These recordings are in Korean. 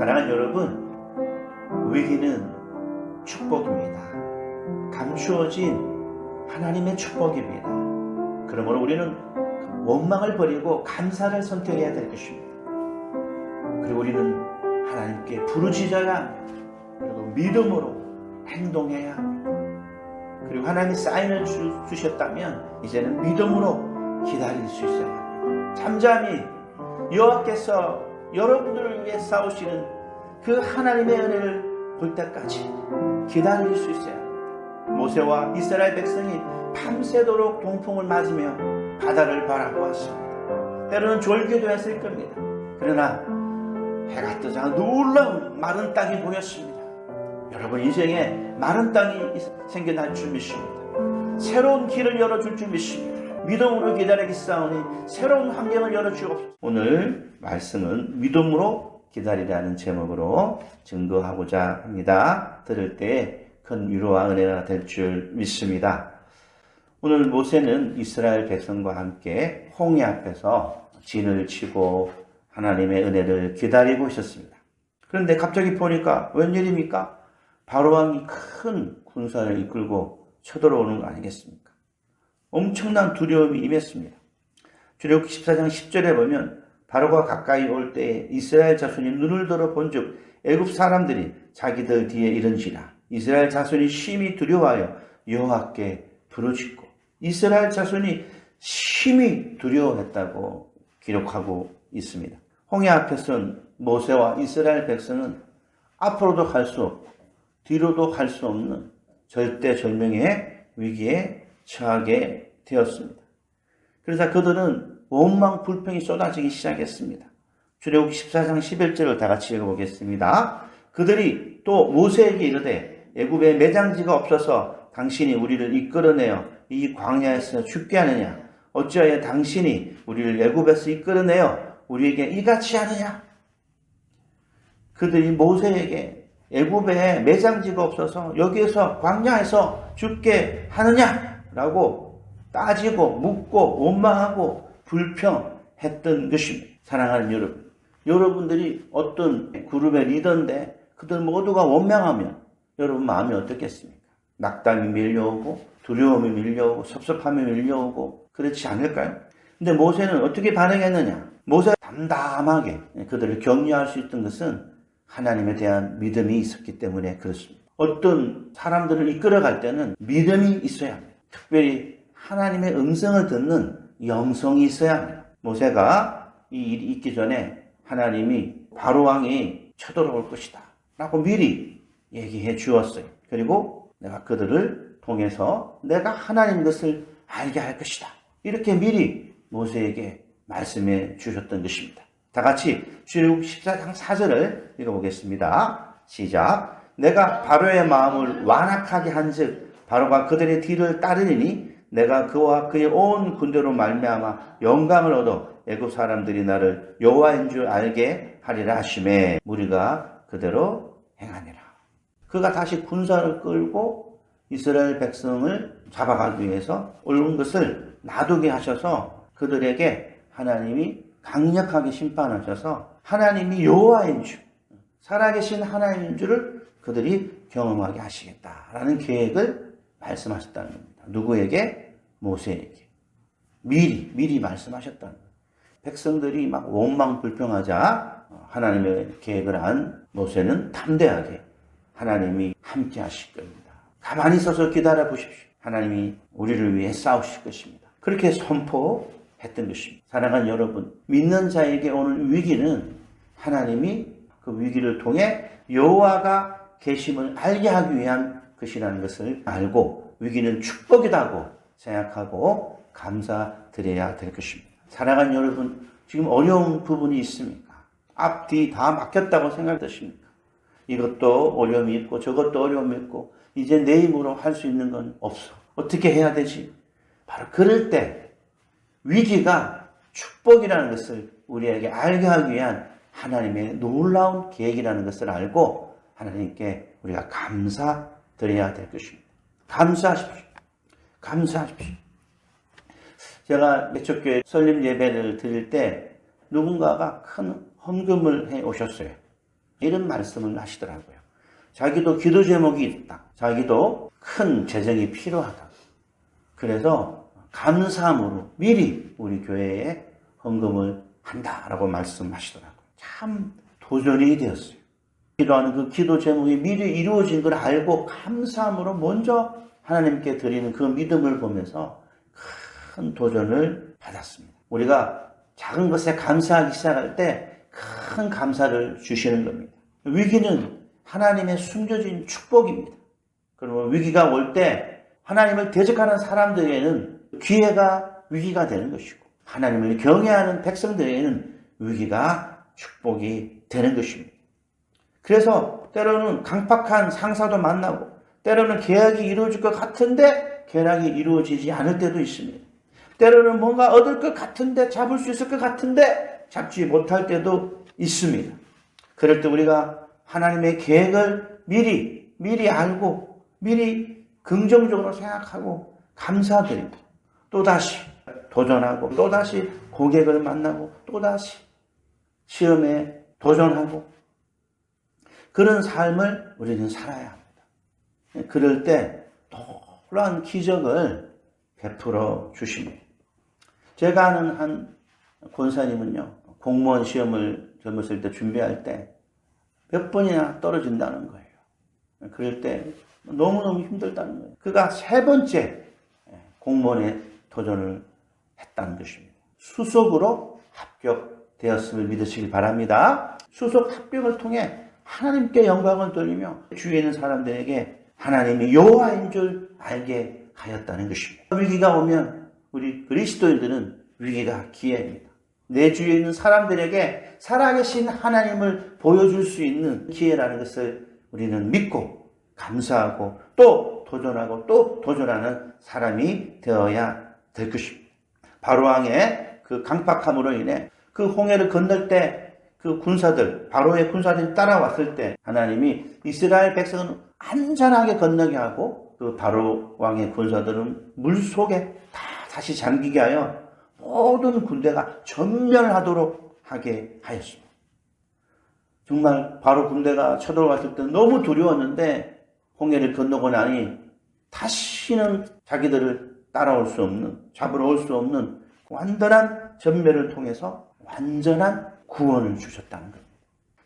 사랑하는 여러분, 위기는 축복입니다. 감추어진 하나님의 축복입니다. 그러므로 우리는 원망을 버리고 감사를 선택해야 될 것입니다. 그리고 우리는 하나님께 부르짖어야 합니다. 그리고 믿음으로 행동해야 합니다. 그리고 하나님이 사인을 주셨다면 이제는 믿음으로 기다릴 수 있어야 합니다. 잠잠히 여호와께서 여러분들을 위해 싸우시는 그 하나님의 은혜를 볼 때까지 기다릴 수 있어야 합니다. 모세와 이스라엘 백성이 밤새도록 동풍을 맞으며 바다를 바라보았습니다. 때로는 졸기도 했을 겁니다. 그러나 해가 뜨자 놀라운 마른 땅이 보였습니다. 여러분 인생에 마른 땅이 생겨날 줄 믿습니다. 새로운 길을 열어줄 줄 믿습니다. 믿음으로 기다리겠사오니 새로운 환경을 열어주옵소서. 오늘 말씀은 믿음으로 기다리라는 제목으로 증거하고자 합니다. 들을 때 큰 위로와 은혜가 될 줄 믿습니다. 오늘 모세는 이스라엘 백성과 함께 홍해 앞에서 진을 치고 하나님의 은혜를 기다리고 있었습니다. 그런데 갑자기 보니까 웬일입니까? 바로왕이 큰 군사를 이끌고 쳐들어오는 거 아니겠습니까? 엄청난 두려움이 임했습니다. 출애굽기 14장 10절에 보면 바로가 가까이 올 때에 이스라엘 자손이 눈을 들어 본즉 애굽 사람들이 자기들 뒤에 이른지라. 이스라엘 자손이 심히 두려워하여 여호와께 부르짖고, 이스라엘 자손이 심히 두려워했다고 기록하고 있습니다. 홍해 앞에 선 모세와 이스라엘 백성은 앞으로도 갈 수 없고 뒤로도 갈 수 없는 절대절명의 위기에 처하게 되었습니다. 그래서 그들은 원망 불평이 쏟아지기 시작했습니다. 출애굽기 14장 11절을 다 같이 읽어보겠습니다. 그들이 또 모세에게 이르되 애굽에 매장지가 없어서 당신이 우리를 이끌어내어 이 광야에서 죽게 하느냐? 어찌하여 당신이 우리를 애굽에서 이끌어내어 우리에게 이같이 하느냐? 그들이 모세에게 애굽에 매장지가 없어서 여기에서 광야에서 죽게 하느냐라고 따지고 묻고 원망하고 불평했던 것입니다. 사랑하는 여러분, 여러분들이 어떤 그룹의 리더인데 그들 모두가 원망하면 여러분 마음이 어떻겠습니까? 낙담이 밀려오고 두려움이 밀려오고 섭섭함이 밀려오고 그렇지 않을까요? 근데 모세는 어떻게 반응했느냐? 모세가 담담하게 그들을 격려할 수 있던 것은 하나님에 대한 믿음이 있었기 때문에 그렇습니다. 어떤 사람들을 이끌어갈 때는 믿음이 있어야 합니다. 특별히 하나님의 음성을 듣는 영성이 있어야 합니다. 모세가 이 일이 있기 전에 하나님이 바로왕이 쳐들어올 것이다 라고 미리 얘기해 주었어요. 그리고 내가 그들을 통해서 내가 하나님 것을 알게 할 것이다. 이렇게 미리 모세에게 말씀해 주셨던 것입니다. 다 같이 출애굽기 14장 4절을 읽어보겠습니다. 시작. 내가 바로의 마음을 완악하게 한즉 바로가 그들의 뒤를 따르리니 내가 그와 그의 온 군대로 말미암아 영광을 얻어 애굽 사람들이 나를 여호와인 줄 알게 하리라 하시매 무리가 그대로 행하니라. 그가 다시 군사를 끌고 이스라엘 백성을 잡아가기 위해서 옳은 것을 놔두게 하셔서 그들에게 하나님이 강력하게 심판하셔서 하나님이 여호와인 줄, 살아계신 하나님인 줄을 그들이 경험하게 하시겠다라는 계획을 말씀하셨다는 겁니다. 누구에게? 모세에게. 미리 말씀하셨다는 겁니다. 백성들이 막 원망 불평하자 하나님의 계획을 한 모세는 담대하게 하나님이 함께 하실 겁니다. 가만히 서서 기다려 보십시오. 하나님이 우리를 위해 싸우실 것입니다. 그렇게 선포했던 것입니다. 사랑하는 여러분, 믿는 자에게 오는 위기는 하나님이 그 위기를 통해 여호와가 계심을 알게 하기 위한 것이라는 것을 알고 위기는 축복이라고 생각하고 감사드려야 될 것입니다. 사랑하는 여러분, 지금 어려운 부분이 있습니까? 앞뒤 다 막혔다고 생각되십니까? 이것도 어려움이 있고 저것도 어려움이 있고 이제 내 힘으로 할 수 있는 건 없어. 어떻게 해야 되지? 바로 그럴 때 위기가 축복이라는 것을 우리에게 알게 하기 위한 하나님의 놀라운 계획이라는 것을 알고 하나님께 우리가 감사드려야 될 것입니다. 감사하십시오. 감사하십시오. 제가 매초교회 설립 예배를 드릴 때 누군가가 큰 헌금을 해 오셨어요. 이런 말씀을 하시더라고요. 자기도 기도 제목이 있다. 자기도 큰 재정이 필요하다. 그래서 감사함으로 미리 우리 교회에 헌금을 한다라고 말씀하시더라고요. 참 도전이 되었어요. 기도하는 그 기도 제목이 미리 이루어진 걸 알고 감사함으로 먼저 하나님께 드리는 그 믿음을 보면서 큰 도전을 받았습니다. 우리가 작은 것에 감사하기 시작할 때 큰 감사를 주시는 겁니다. 위기는 하나님의 숨겨진 축복입니다. 그러면 위기가 올 때 하나님을 대적하는 사람들에게는 기회가 위기가 되는 것이고, 하나님을 경외하는 백성들에게는 위기가 축복이 되는 것입니다. 그래서 때로는 강팍한 상사도 만나고, 때로는 계약이 이루어질 것 같은데 계약이 이루어지지 않을 때도 있습니다. 때로는 뭔가 얻을 것 같은데, 잡을 수 있을 것 같은데 잡지 못할 때도 있습니다. 그럴 때 우리가 하나님의 계획을 미리 알고 미리 긍정적으로 생각하고 감사드리고, 또다시 도전하고, 또다시 고객을 만나고, 또다시 시험에 도전하고, 그런 삶을 우리는 살아야 합니다. 그럴 때 놀라운 기적을 베풀어 주십니다. 제가 아는 한 권사님은요, 공무원 시험을 젊었을 때 준비할 때 몇 번이나 떨어진다는 거예요. 그럴 때 너무너무 힘들다는 거예요. 그가 3번째 공무원에 도전을 했다는 것입니다. 수석으로 합격되었음을 믿으시길 바랍니다. 수석 합격을 통해 하나님께 영광을 돌리며 주위에 있는 사람들에게 하나님이 여호와인 줄 알게 하였다는 것입니다. 위기가 오면 우리 그리스도인들은 위기가 기회입니다. 내 주위에 있는 사람들에게 살아계신 하나님을 보여줄 수 있는 기회라는 것을 우리는 믿고 감사하고 또 도전하고 또 도전하는 사람이 되어야 될 것입니다. 바로왕의 그 강팍함으로 인해 그 홍해를 건널 때 그 군사들, 바로의 군사들이 따라왔을 때 하나님이 이스라엘 백성은 안전하게 건너게 하고, 그 바로왕의 군사들은 물속에 다시 잠기게 하여 모든 군대가 전멸하도록 하게 하였습니다. 정말 바로 군대가 쳐들어왔을 때 너무 두려웠는데 홍해를 건너고 나니 다시는 자기들을 따라올 수 없는, 잡으러 올 수 없는 완전한 전멸을 통해서 완전한 구원을 주셨다는 겁니다.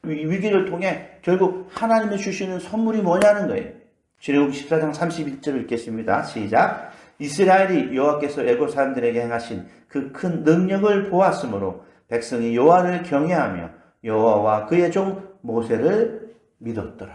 이 위기를 통해 결국 하나님이 주시는 선물이 뭐냐는 거예요. 출애굽기 14장 31절을 읽겠습니다. 시작. 이스라엘이 여호와께서 애굽 사람들에게 행하신 그 큰 능력을 보았으므로 백성이 여호와를 경외하며 여호와와 그의 종 모세를 믿었더라.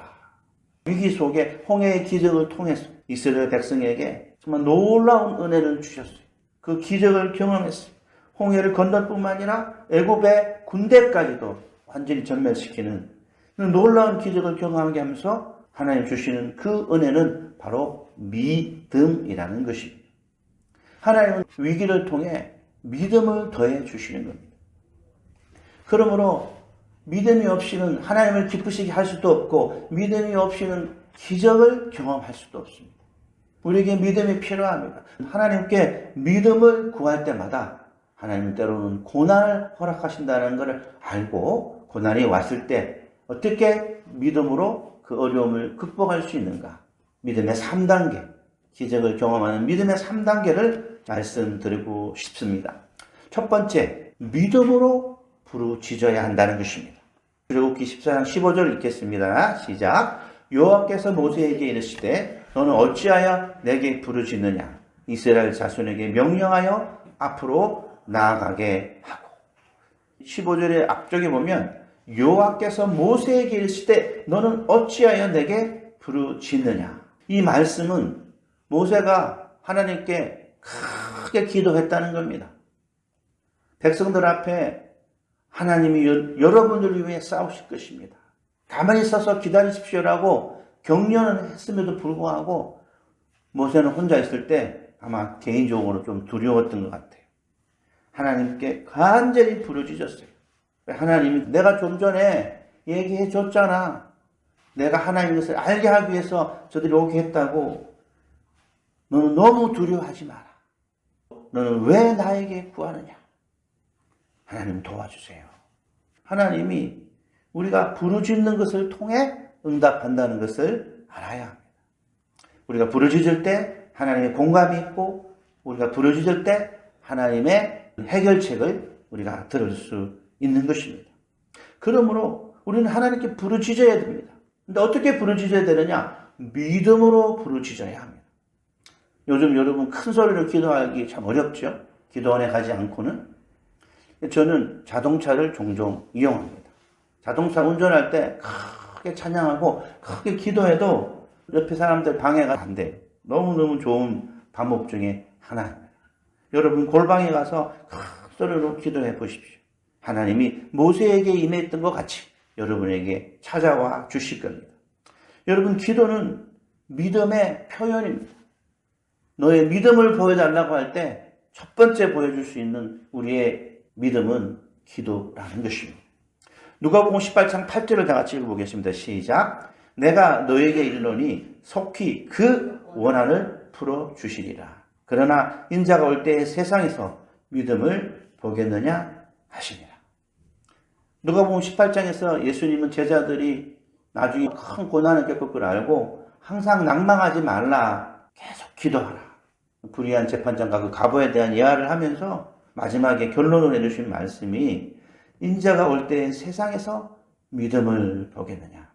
위기 속에 홍해의 기적을 통해서 이스라엘 백성에게 정말 놀라운 은혜를 주셨어요. 그 기적을 경험했어요. 홍해를 건널 뿐만 아니라 애굽의 군대까지도 완전히 전멸시키는 놀라운 기적을 경험하게 하면서 하나님 주시는 그 은혜는 바로 믿음이라는 것입니다. 하나님은 위기를 통해 믿음을 더해 주시는 겁니다. 그러므로 믿음이 없이는 하나님을 기쁘시게 할 수도 없고, 믿음이 없이는 기적을 경험할 수도 없습니다. 우리에게 믿음이 필요합니다. 하나님께 믿음을 구할 때마다 하나님은 때로는 고난을 허락하신다는 것을 알고, 고난이 왔을 때 어떻게 믿음으로 그 어려움을 극복할 수 있는가, 믿음의 3단계, 기적을 경험하는 믿음의 3단계를 말씀드리고 싶습니다. 첫 번째, 믿음으로 부르짖어야 한다는 것입니다. 출애굽기 14장 15절 읽겠습니다. 시작. 여호와께서 모세에게 이르시되 너는 어찌하여 내게 부르짖느냐, 이스라엘 자손에게 명령하여 앞으로 나아가게 하고. 15절의 앞쪽에 보면 여호와께서 모세에게 이르시되 너는 어찌하여 내게 부르짖느냐, 이 말씀은 모세가 하나님께 크게 기도했다는 겁니다. 백성들 앞에 하나님이 여러분들을 위해 싸우실 것입니다. 가만히 있어서 기다리십시오라고 격려는 했음에도 불구하고 모세는 혼자 있을 때 아마 개인적으로 좀 두려웠던 것 같아요. 하나님께 간절히 부르짖었어요. 하나님이 내가 좀 전에 얘기해 줬잖아. 내가 하나님 것을 알게 하기 위해서 저들이 오게 했다고. 너는 너무 두려워하지 마라. 너는 왜 나에게 구하느냐? 하나님 도와주세요. 하나님이 우리가 부르짖는 것을 통해 응답한다는 것을 알아야 합니다. 우리가 부르짖을 때 하나님의 공감이 있고, 우리가 부르짖을 때 하나님의 해결책을 우리가 들을 수 있는 것입니다. 그러므로 우리는 하나님께 부르짖어야 됩니다. 근데 어떻게 부르짖어야 되느냐? 믿음으로 부르짖어야 합니다. 요즘 여러분 큰 소리로 기도하기 참 어렵죠? 기도원에 가지 않고는. 저는 자동차를 종종 이용합니다. 자동차 운전할 때 크게 찬양하고 크게 기도해도 옆에 사람들 방해가 안 돼요. 너무너무 좋은 방법 중에 하나입니다. 여러분 골방에 가서 큰 소리로 기도해 보십시오. 하나님이 모세에게 임했던 것 같이 여러분에게 찾아와 주실 겁니다. 여러분 기도는 믿음의 표현입니다. 너의 믿음을 보여달라고 할 때 첫 번째 보여줄 수 있는 우리의 믿음은 기도라는 것입니다. 누가복음 18장 8절을 다 같이 읽어보겠습니다. 시작. 내가 너에게 이르노니 속히 그 원한을 풀어주시리라. 그러나 인자가 올 때에 세상에서 믿음을 보겠느냐 하시니라. 누가복음 18장에서 예수님은 제자들이 나중에 큰 고난을 겪을 걸 알고 항상 낭망하지 말라, 계속 기도하라. 불의한 재판장과 그 갑오에 대한 예화를 하면서 마지막에 결론을 내주신 말씀이 인자가 올 때 세상에서 믿음을 보겠느냐.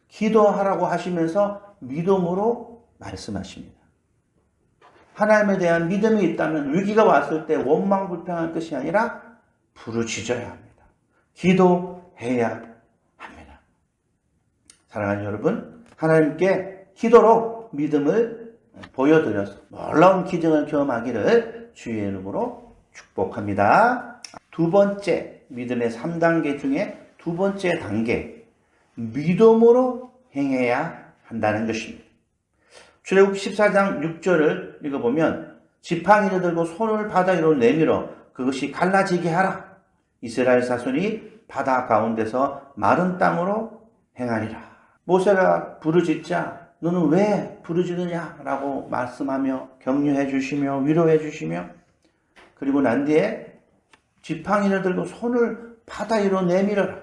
기도하라고 하시면서 믿음으로 말씀하십니다. 하나님에 대한 믿음이 있다면 위기가 왔을 때 원망불평할 것이 아니라 부르짖어야 합니다. 기도해야 합니다. 사랑하는 여러분, 하나님께 기도로 믿음을 보여드려서 놀라운 기적을 경험하기를 주의 이름으로 축복합니다. 두 번째, 믿음의 3단계 중에 두 번째 단계, 믿음으로 행해야 한다는 것입니다. 출애굽 14장 6절을 읽어보면 지팡이를 들고 손을 바다 위로 내밀어 그것이 갈라지게 하라. 이스라엘 자손이 바다 가운데서 마른 땅으로 행하리라. 모세가 부르짖자 너는 왜 부르짖느냐라고 말씀하며 격려해 주시며 위로해 주시며, 그리고 난 뒤에 지팡이를 들고 손을 바다 위로 내밀어라.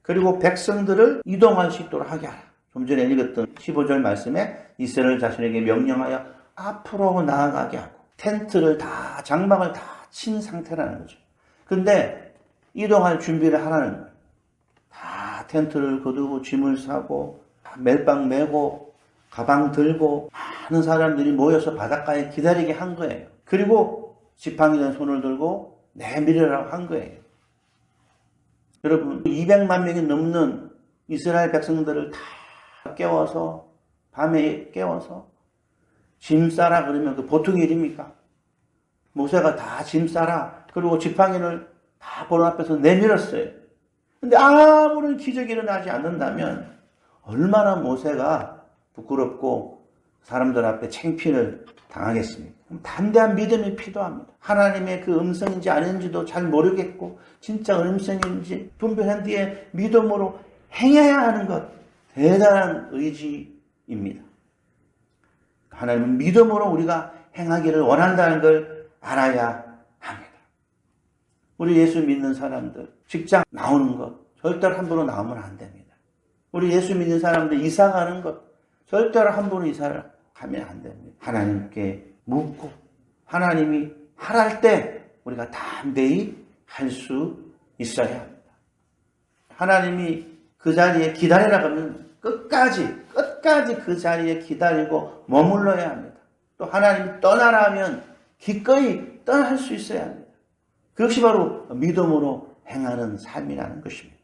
그리고 백성들을 이동할 수 있도록 하게 하라. 좀 전에 읽었던 15절 말씀에 이스라엘 자신에게 명령하여 앞으로 나아가게 하고 텐트를 다, 장막을 다 친 상태라는 거죠. 근데 이동할 준비를 하라는 거예요. 다 텐트를 거두고 짐을 싸고 멜빵 메고 가방 들고 많은 사람들이 모여서 바닷가에 기다리게 한 거예요. 그리고 지팡이는 손을 들고 내밀으라고 한 거예요. 여러분 200만 명이 넘는 이스라엘 백성들을 다 깨워서, 밤에 깨워서 짐 싸라 그러면 그 보통 일입니까? 모세가 다 짐 싸라, 그리고 지팡이를 다 보는 앞에서 내밀었어요. 근데 아무런 기적이 일어나지 않는다면 얼마나 모세가 부끄럽고 사람들 앞에 창피를 당하겠습니까? 담대한 믿음이 필요합니다. 하나님의 그 음성인지 아닌지도 잘 모르겠고 진짜 음성인지 분별한 뒤에 믿음으로 행해야 하는 것, 대단한 의지입니다. 하나님은 믿음으로 우리가 행하기를 원한다는 걸 알아야 합니다. 우리 예수 믿는 사람들 직장 나오는 것 절대로 함부로 나오면 안 됩니다. 우리 예수 믿는 사람들 이사 가는 것 절대로 함부로 이사를 하면 안 됩니다. 하나님께 묻고 하나님이 하랄 때 우리가 담대히 할 수 있어야 합니다. 하나님이 그 자리에 기다리라 하면 끝까지 그 자리에 기다리고 머물러야 합니다. 또 하나님이 떠나라 하면 기꺼이 떠날 수 있어야 합니다. 그것이 바로 믿음으로 행하는 삶이라는 것입니다.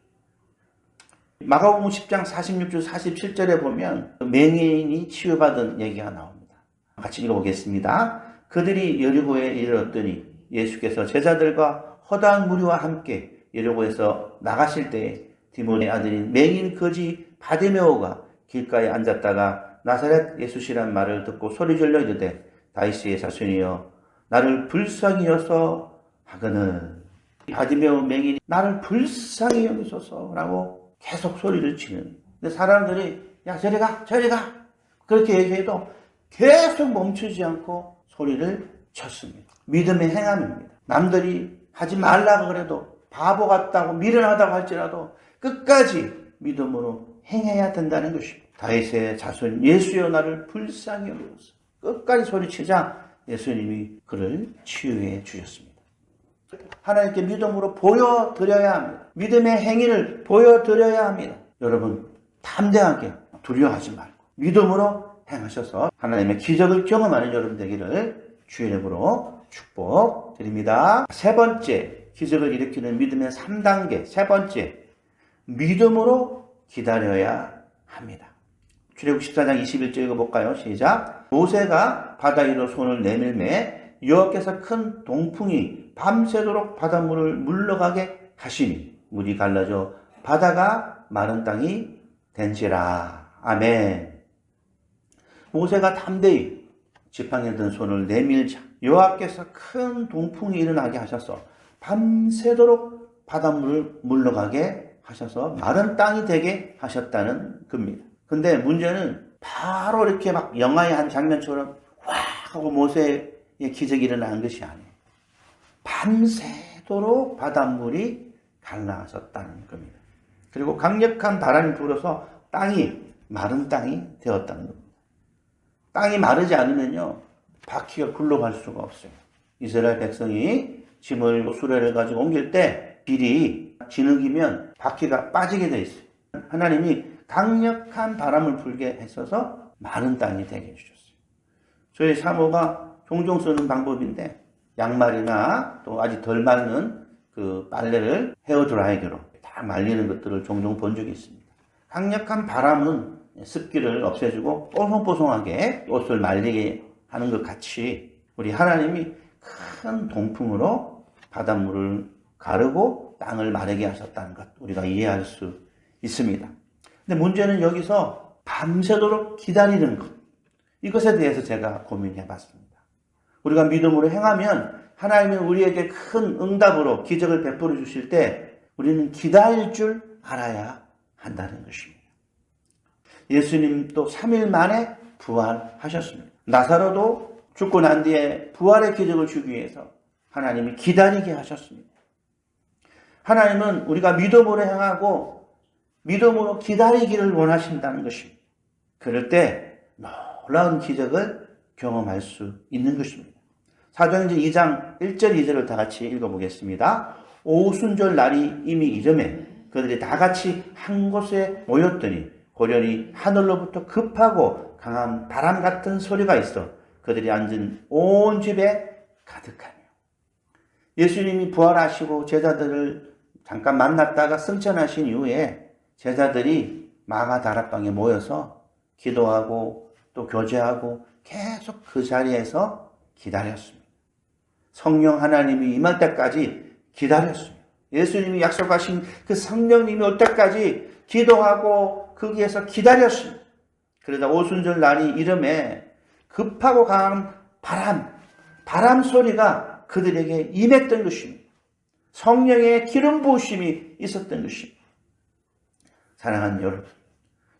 마가복음 10장 46절 47절에 보면 맹인이 치유받은 얘기가 나옵니다. 같이 읽어보겠습니다. 그들이 여리고에 이르렀더니 예수께서 제자들과 허다한 무리와 함께 여리고에서 나가실 때에 디모의 아들인 맹인 거지 바디메오가 길가에 앉았다가 나사렛 예수시란 말을 듣고 소리질러 이르되 다윗의 자손이여 나를 불쌍히 여서 하거늘. 바디메오 맹인이 나를 불쌍히 여기소서라고 계속 소리를 치는. 근데 사람들이 야 저리 가 그렇게 얘기해도 계속 멈추지 않고 소리를 쳤습니다. 믿음의 행함입니다. 남들이 하지 말라고 그래도 바보 같다고 미련하다고 할지라도 끝까지 믿음으로 행해야 된다는 것입니다. 다윗의 자손 예수여 나를 불쌍히 여기소서. 끝까지 소리치자 예수님이 그를 치유해 주셨습니다. 하나님께 믿음으로 보여드려야 합니다. 믿음의 행위를 보여드려야 합니다. 여러분 담대하게 두려워하지 말고 믿음으로 행하셔서 하나님의 기적을 경험하는 여러분 되기를 주의 이름으로 축복드립니다. 세 번째, 기적을 일으키는 믿음의 3단계. 세 번째, 믿음으로 기다려야 합니다. 출애굽 14장 21절 읽어볼까요? 시작. 모세가 바다 위로 손을 내밀매 여호와께서 큰 동풍이 밤새도록 바닷물을 물러가게 하시니 물이 갈라져 바다가 마른 땅이 된지라. 아멘. 모세가 담대히 지팡이에 든 손을 내밀자 여호와께서 큰 동풍이 일어나게 하셔서 밤새도록 바닷물을 물러가게 하셔서 마른 땅이 되게 하셨다는 겁니다. 근데 문제는 바로 이렇게 막 영화의 한 장면처럼 와 하고 모세의 기적이 일어난 것이 아니에요. 밤새도록 바닷물이 갈라졌다는 겁니다. 그리고 강력한 바람이 불어서 땅이 마른 땅이 되었다는 겁니다. 땅이 마르지 않으면요 바퀴가 굴러갈 수가 없어요. 이스라엘 백성이 짐을 수레를 가지고 옮길 때 빌이 진흙이면 바퀴가 빠지게 돼 있어요. 하나님이 강력한 바람을 불게 했어서 마른 땅이 되게 해주셨어요. 저희 사모가 종종 쓰는 방법인데 양말이나 또 아직 덜 마른 그 빨래를 헤어드라이기로 다 말리는 것들을 종종 본 적이 있습니다. 강력한 바람은 습기를 없애주고 뽀송뽀송하게 옷을 말리게 하는 것 같이 우리 하나님이 큰 동풍으로 바닷물을 가르고 땅을 마르게 하셨다는 것 우리가 이해할 수 있습니다. 근데 문제는 여기서 밤새도록 기다리는 것, 이것에 대해서 제가 고민해 봤습니다. 우리가 믿음으로 행하면 하나님은 우리에게 큰 응답으로 기적을 베풀어 주실 때 우리는 기다릴 줄 알아야 한다는 것입니다. 예수님 또 3일 만에 부활하셨습니다. 나사로도 죽고 난 뒤에 부활의 기적을 주기 위해서 하나님이 기다리게 하셨습니다. 하나님은 우리가 믿음으로 행하고 믿음으로 기다리기를 원하신다는 것입니다. 그럴 때 놀라운 기적을 경험할 수 있는 것입니다. 사도행전 2장 1절 2절을 다 같이 읽어보겠습니다. 오순절 날이 이미 이르매 그들이 다 같이 한 곳에 모였더니 고련히 하늘로부터 급하고 강한 바람 같은 소리가 있어 그들이 앉은 온 집에 가득하며. 예수님이 부활하시고 제자들을 잠깐 만났다가 승천하신 이후에 제자들이 마가 다락방에 모여서 기도하고 또 교제하고 계속 그 자리에서 기다렸습니다. 성령 하나님이 임할 때까지 기다렸습니다. 예수님이 약속하신 그 성령님이 올 때까지 기도하고 거기에서 기다렸습니다. 그러다 오순절 날이 이름에 급하고 강한 바람 소리가 그들에게 임했던 것입니다. 성령의 기름 부으심이 있었던 것입니다. 사랑하는 여러분,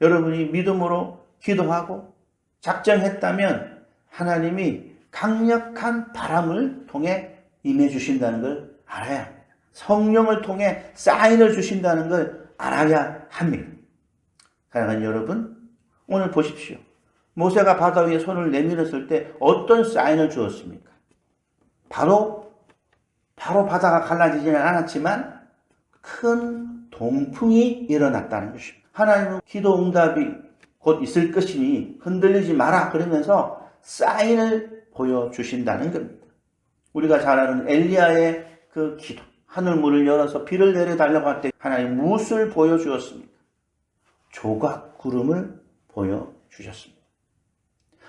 여러분이 믿음으로 기도하고 작정했다면 하나님이 강력한 바람을 통해 임해 주신다는 걸 알아야 합니다. 성령을 통해 사인을 주신다는 걸 알아야 합니다. 사랑하는 여러분, 오늘 보십시오. 모세가 바다 위에 손을 내밀었을 때 어떤 사인을 주었습니까? 바로 바다가 갈라지지는 않았지만 큰 동풍이 일어났다는 것입니다. 하나님은 기도 응답이 곧 있을 것이니 흔들리지 마라 그러면서 사인을 보여주신다는 겁니다. 우리가 잘 아는 엘리야의 그 기도, 하늘문을 열어서 비를 내려달라고 할 때 하나님 무엇을 보여주었습니까? 조각 구름을 보여주셨습니다.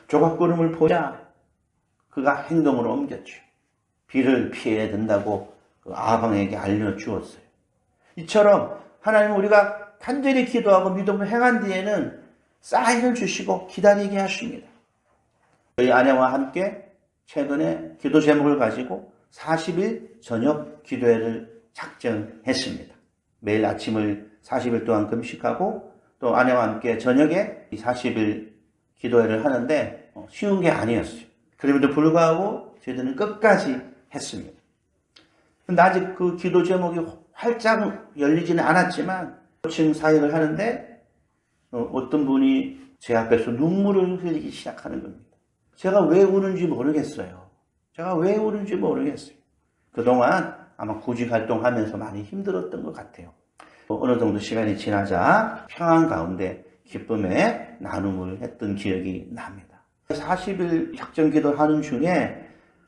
조각 구름을 보자 그가 행동으로 옮겼죠. 비를 피해야 된다고 그 아방에게 알려주었어요. 이처럼 하나님은 우리가 간절히 기도하고 믿음으로 행한 뒤에는 사인을 주시고 기다리게 하십니다. 저희 아내와 함께 최근에 기도 제목을 가지고 40일 저녁 기도회를 작정했습니다. 매일 아침을 40일 동안 금식하고 또 아내와 함께 저녁에 40일 기도회를 하는데 쉬운 게 아니었어요. 그럼에도 불구하고 저희들은 끝까지 했습니다. 근데 아직 그 기도 제목이 활짝 열리지는 않았지만 코칭 사역을 하는데 어떤 분이 제 앞에서 눈물을 흘리기 시작하는 겁니다. 제가 왜 우는지 모르겠어요. 그동안 아마 구직 활동하면서 많이 힘들었던 것 같아요. 어느 정도 시간이 지나자 평안 가운데 기쁨의 나눔을 했던 기억이 납니다. 40일 작정 기도하는 중에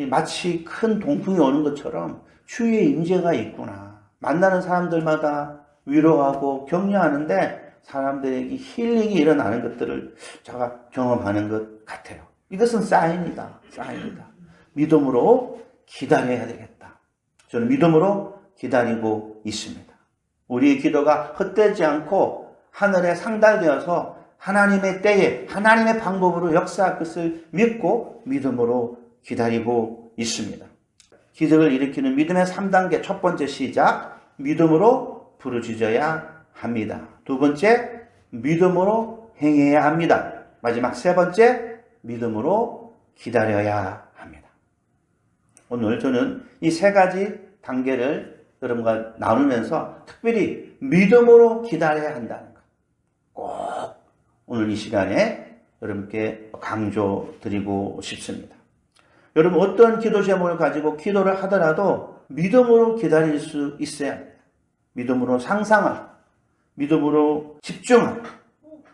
마치 큰 동풍이 오는 것처럼 주의 임재가 있구나. 만나는 사람들마다 위로하고 격려하는데 사람들에게 힐링이 일어나는 것들을 제가 경험하는 것 같아요. 이것은 사인이다. 믿음으로 기다려야 되겠다. 저는 믿음으로 기다리고 있습니다. 우리의 기도가 헛되지 않고 하늘에 상달되어서 하나님의 때에 하나님의 방법으로 역사할 것을 믿고 믿음으로 기다리고 있습니다. 기적을 일으키는 믿음의 3단계 첫 번째 시작, 믿음으로 부르짖어야 합니다. 두 번째, 믿음으로 행해야 합니다. 마지막 세 번째, 믿음으로 기다려야 합니다. 오늘 저는 이 세 가지 단계를 여러분과 나누면서 특별히 믿음으로 기다려야 한다는 것, 꼭 오늘 이 시간에 여러분께 강조드리고 싶습니다. 여러분 어떤 기도 제목을 가지고 기도를 하더라도 믿음으로 기다릴 수 있어야 합니다. 믿음으로 상상하고 믿음으로 집중하고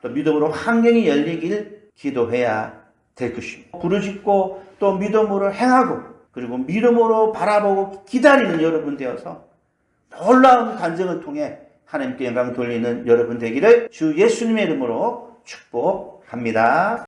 또 믿음으로 환경이 열리길 기도해야 될 것입니다. 부르짖고 또 믿음으로 행하고 그리고 믿음으로 바라보고 기다리는 여러분 되어서 놀라운 간증을 통해 하나님께 영광 돌리는 여러분 되기를 주 예수님의 이름으로 축복합니다.